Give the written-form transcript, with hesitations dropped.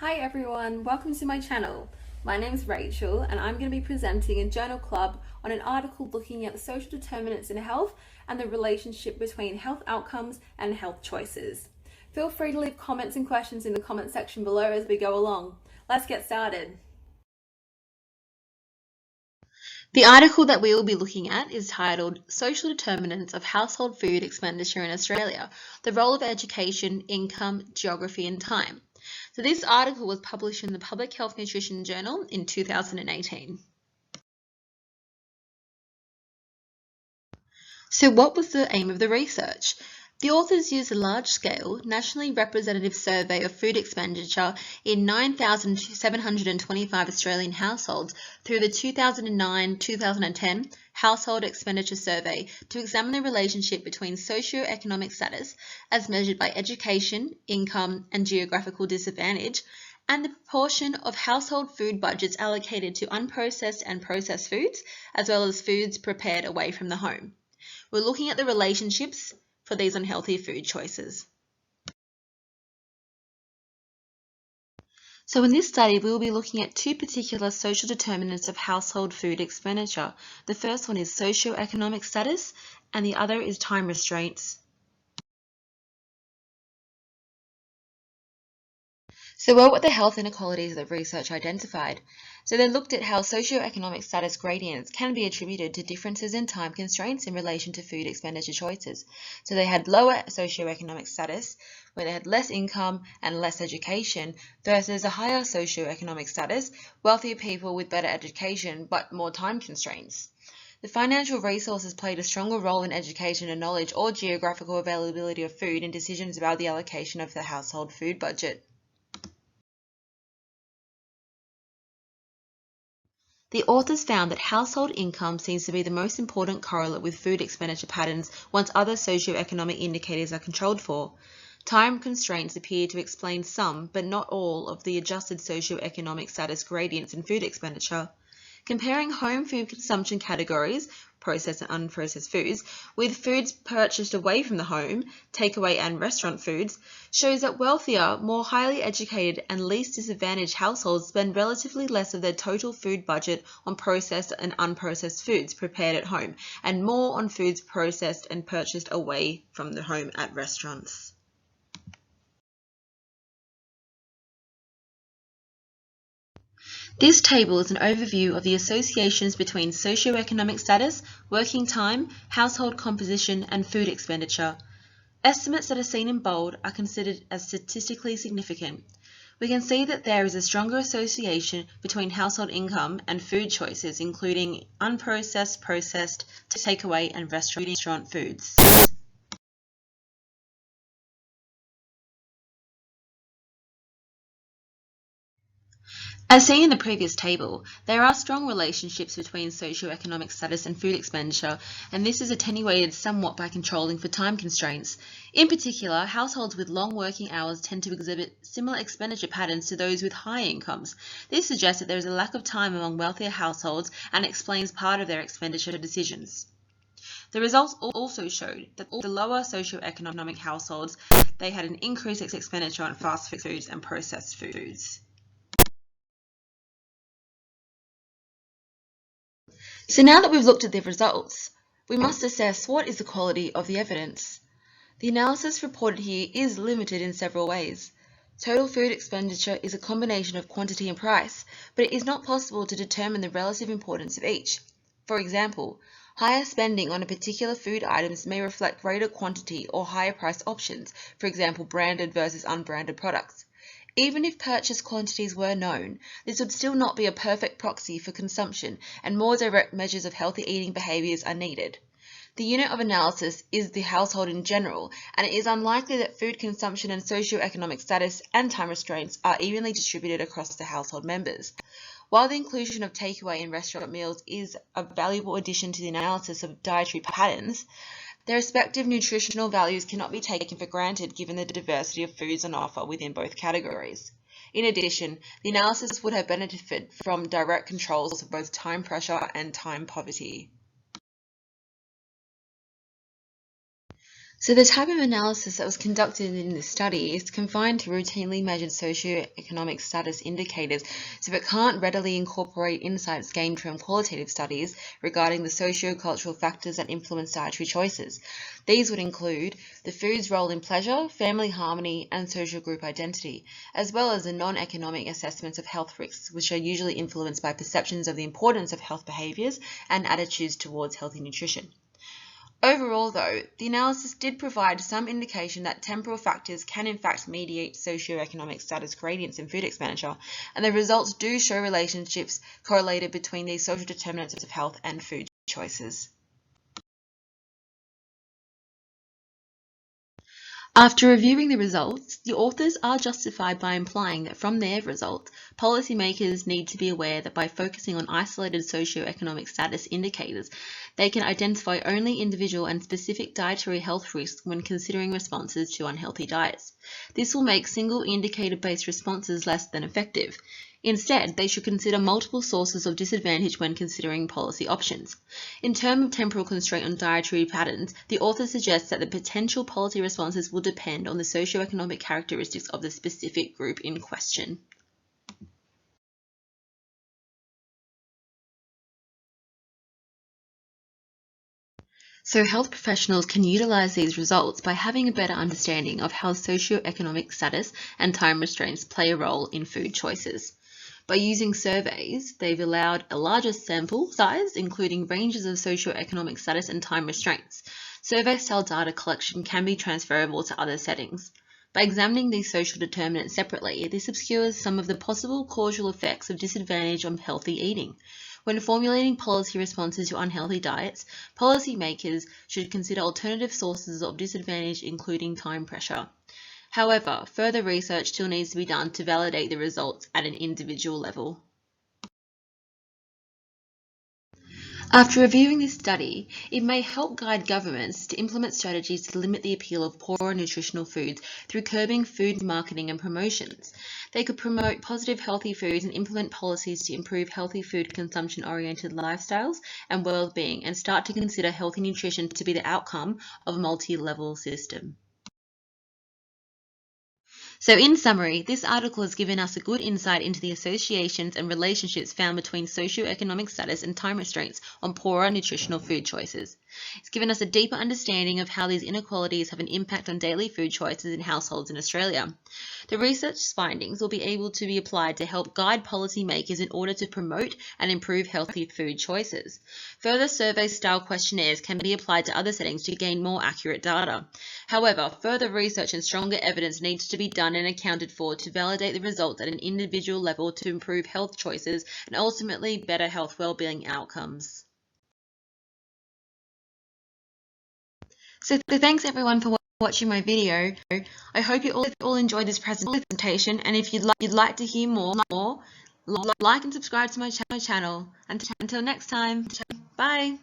Hi everyone, welcome to my channel. My name's Rachel and I'm going to be presenting a journal club on an article looking at the social determinants in health and the relationship between health outcomes and health choices. Feel free to leave comments and questions in the comment section below as we go along. Let's get started. The article that we will be looking at is titled Social Determinants of Household Food Expenditure in Australia, the Role of Education, Income, Geography and Time. So this article was published in the Public Health Nutrition Journal in 2018. So what was the aim of the research? The authors used a large-scale, nationally representative survey of food expenditure in 9,725 Australian households through the 2009-2010 Household Expenditure Survey to examine the relationship between socio-economic status, as measured by education, income, and geographical disadvantage, and the proportion of household food budgets allocated to unprocessed and processed foods, as well as foods prepared away from the home. We're looking at the relationships for these unhealthy food choices. So in this study, we will be looking at two particular social determinants of household food expenditure. The first one is socio-economic status, and the other is time restraints. So what were the health inequalities that research identified? So they looked at how socioeconomic status gradients can be attributed to differences in time constraints in relation to food expenditure choices. So they had lower socioeconomic status, where they had less income and less education, versus a higher socioeconomic status, wealthier people with better education but more time constraints. The financial resources played a stronger role in education and knowledge or geographical availability of food in decisions about the allocation of the household food budget. The authors found that household income seems to be the most important correlate with food expenditure patterns once other socio-economic indicators are controlled for. Time constraints appear to explain some, but not all, of the adjusted socio-economic status gradients in food expenditure. Comparing home food consumption categories, processed and unprocessed foods, with foods purchased away from the home, takeaway and restaurant foods, shows that wealthier, more highly educated and least disadvantaged households spend relatively less of their total food budget on processed and unprocessed foods prepared at home, and more on foods processed and purchased away from the home at restaurants. This table is an overview of the associations between socioeconomic status, working time, household composition, and food expenditure. Estimates that are seen in bold are considered as statistically significant. We can see that there is a stronger association between household income and food choices, including unprocessed, processed, takeaway, and restaurant foods. As seen in the previous table, there are strong relationships between socioeconomic status and food expenditure, and this is attenuated somewhat by controlling for time constraints. In particular, households with long working hours tend to exhibit similar expenditure patterns to those with high incomes. This suggests that there is a lack of time among wealthier households and explains part of their expenditure decisions. The results also showed that the lower socioeconomic households, they had an increased expenditure on fast foods and processed foods. So now that we've looked at the results, we must assess what is the quality of the evidence. The analysis reported here is limited in several ways. Total food expenditure is a combination of quantity and price, but it is not possible to determine the relative importance of each. For example, higher spending on a particular food items may reflect greater quantity or higher price options, for example branded versus unbranded products. Even if purchase quantities were known, this would still not be a perfect proxy for consumption, and more direct measures of healthy eating behaviours are needed. The unit of analysis is the household in general, and it is unlikely that food consumption and socioeconomic status and time restraints are evenly distributed across the household members. While the inclusion of takeaway in restaurant meals is a valuable addition to the analysis of dietary patterns, their respective nutritional values cannot be taken for granted given the diversity of foods on offer within both categories. In addition, the analysis would have benefited from direct controls of both time pressure and time poverty. So the type of analysis that was conducted in this study is confined to routinely measured socioeconomic status indicators, so it can't readily incorporate insights gained from qualitative studies regarding the socio-cultural factors that influence dietary choices. These would include the food's role in pleasure, family harmony, and social group identity, as well as the non-economic assessments of health risks, which are usually influenced by perceptions of the importance of health behaviours and attitudes towards healthy nutrition. Overall, though, the analysis did provide some indication that temporal factors can in fact mediate socioeconomic status gradients in food expenditure, and the results do show relationships correlated between these social determinants of health and food choices. After reviewing the results, the authors are justified by implying that from their results, policymakers need to be aware that by focusing on isolated socioeconomic status indicators, they can identify only individual and specific dietary health risks when considering responses to unhealthy diets. This will make single indicator-based responses less than effective. Instead, they should consider multiple sources of disadvantage when considering policy options. In terms of temporal constraint on dietary patterns, the author suggests that the potential policy responses will depend on the socioeconomic characteristics of the specific group in question. So health professionals can utilize these results by having a better understanding of how socioeconomic status and time restraints play a role in food choices. By using surveys, they've allowed a larger sample size, including ranges of socioeconomic status and time restraints. Survey-style data collection can be transferable to other settings. By examining these social determinants separately, this obscures some of the possible causal effects of disadvantage on healthy eating. When formulating policy responses to unhealthy diets, policymakers should consider alternative sources of disadvantage, including time pressure. However, further research still needs to be done to validate the results at an individual level. After reviewing this study, it may help guide governments to implement strategies to limit the appeal of poorer nutritional foods through curbing food marketing and promotions. They could promote positive healthy foods and implement policies to improve healthy food consumption-oriented lifestyles and well-being, and start to consider healthy nutrition to be the outcome of a multi-level system. So in summary, this article has given us a good insight into the associations and relationships found between socioeconomic status and time restraints on poorer nutritional food choices. It's given us a deeper understanding of how these inequalities have an impact on daily food choices in households in Australia. The research findings will be able to be applied to help guide policymakers in order to promote and improve healthy food choices. Further survey-style questionnaires can be applied to other settings to gain more accurate data. However, further research and stronger evidence needs to be done and accounted for to validate the results at an individual level to improve health choices and ultimately better health well-being outcomes. So thanks everyone for watching my video. I hope you all enjoyed this presentation, and if you'd like to hear more, like and subscribe to my channel. Until next time, bye!